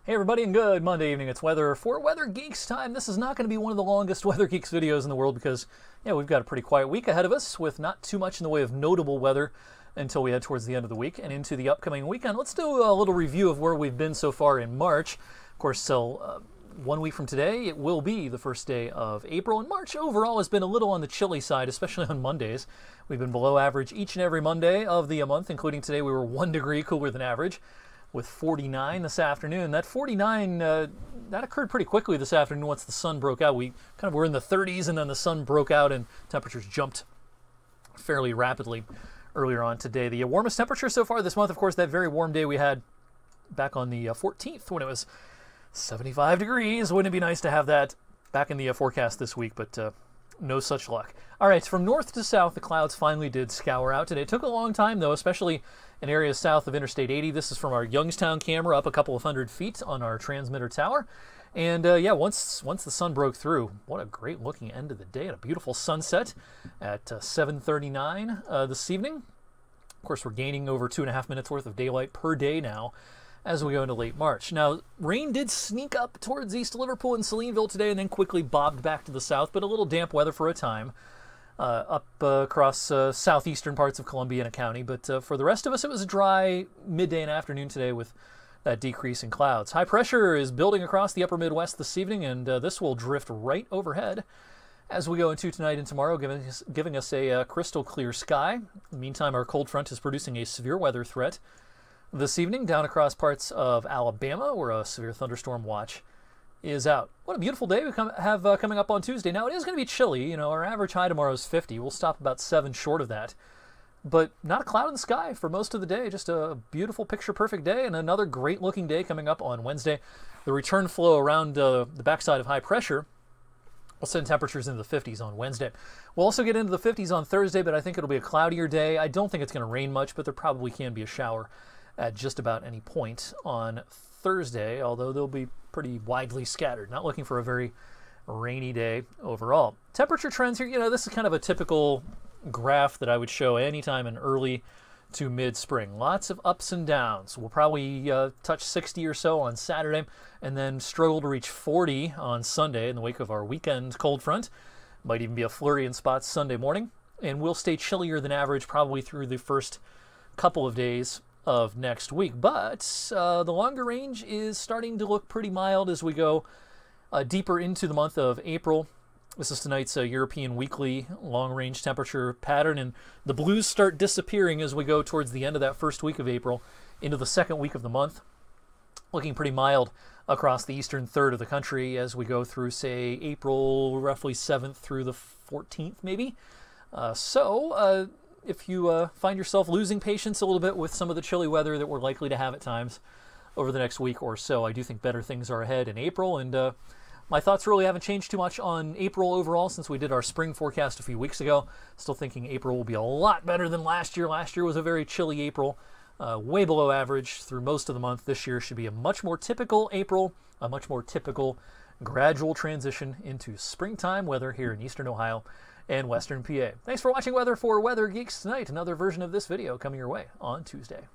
Hey everybody, and good Monday evening. It's weather for Weather Geeks time. This is not going to be one of the longest Weather Geeks videos in the world because, yeah, we've got a pretty quiet week ahead of us with not too much in the way of notable weather until we head towards the end of the week and into the upcoming weekend. Let's do a little review of where we've been so far in March. Of course, so 1 week from today, it will be the first day of April, and March overall has been a little on the chilly side, especially on Mondays. We've been below average each and every Monday of the month, including today. We were 1 degree cooler than average, with 49 this afternoon. That 49, that occurred pretty quickly this afternoon once the sun broke out. We kind of were in the 30s, and then the sun broke out, and temperatures jumped fairly rapidly earlier on today. The warmest temperature so far this month, of course, that very warm day we had back on the 14th when it was 75 degrees. Wouldn't it be nice to have that back in the forecast this week, but no such luck. All right, from north to south, the clouds finally did scour out today. It took a long time, though, especially in areas south of Interstate 80. This is from our Youngstown camera up a couple of hundred feet on our transmitter tower. And yeah, once the sun broke through, what a great looking end of the day and a beautiful sunset at 7:39 this evening. Of course, we're gaining over 2.5 minutes worth of daylight per day now as we go into late March. Now, rain did sneak up towards East Liverpool and Salineville today and then quickly bobbed back to the south, but a little damp weather for a time up across southeastern parts of Columbiana County. But for the rest of us, it was a dry midday and afternoon today with that decrease in clouds. High pressure is building across the upper Midwest this evening, and this will drift right overhead as we go into tonight and tomorrow, giving us a crystal clear sky. In the meantime, our cold front is producing a severe weather threat this evening down across parts of Alabama, where a severe thunderstorm watch is out. What a beautiful day we have coming up on Tuesday. Now, it is going to be chilly. You know, our average high tomorrow is 50. We'll stop about 7 short of that. But not a cloud in the sky for most of the day. Just a beautiful, picture-perfect day, and another great-looking day coming up on Wednesday. The return flow around the backside of high pressure will send temperatures into the 50s on Wednesday. We'll also get into the 50s on Thursday, but I think it'll be a cloudier day. I don't think it's going to rain much, but there probably can be a shower at just about any point on Thursday, although they'll be pretty widely scattered. Not looking for a very rainy day overall. Temperature trends here, you know, this is kind of a typical graph that I would show anytime in early to mid-spring. Lots of ups and downs. We'll probably touch 60 or so on Saturday and then struggle to reach 40 on Sunday in the wake of our weekend cold front. Might even be a flurry in spots Sunday morning. And we'll stay chillier than average probably through the first couple of days of next week. But the longer range is starting to look pretty mild as we go deeper into the month of April. This is tonight's European weekly long-range temperature pattern, and the blues start disappearing as we go towards the end of that first week of April into the second week of the month. Looking pretty mild across the eastern third of the country as we go through, say, April roughly 7th through the 14th, maybe. If you find yourself losing patience a little bit with some of the chilly weather that we're likely to have at times over the next week or so, I do think better things are ahead in April. And my thoughts really haven't changed too much on April overall since we did our spring forecast a few weeks ago. Still thinking April will be a lot better than last year. Last year was a very chilly April, way below average through most of the month. This year should be a much more typical April, a much more typical gradual transition into springtime weather here in Eastern Ohio and Western PA. Thanks for watching Weather for Weather Geeks tonight. Another version of this video coming your way on Tuesday.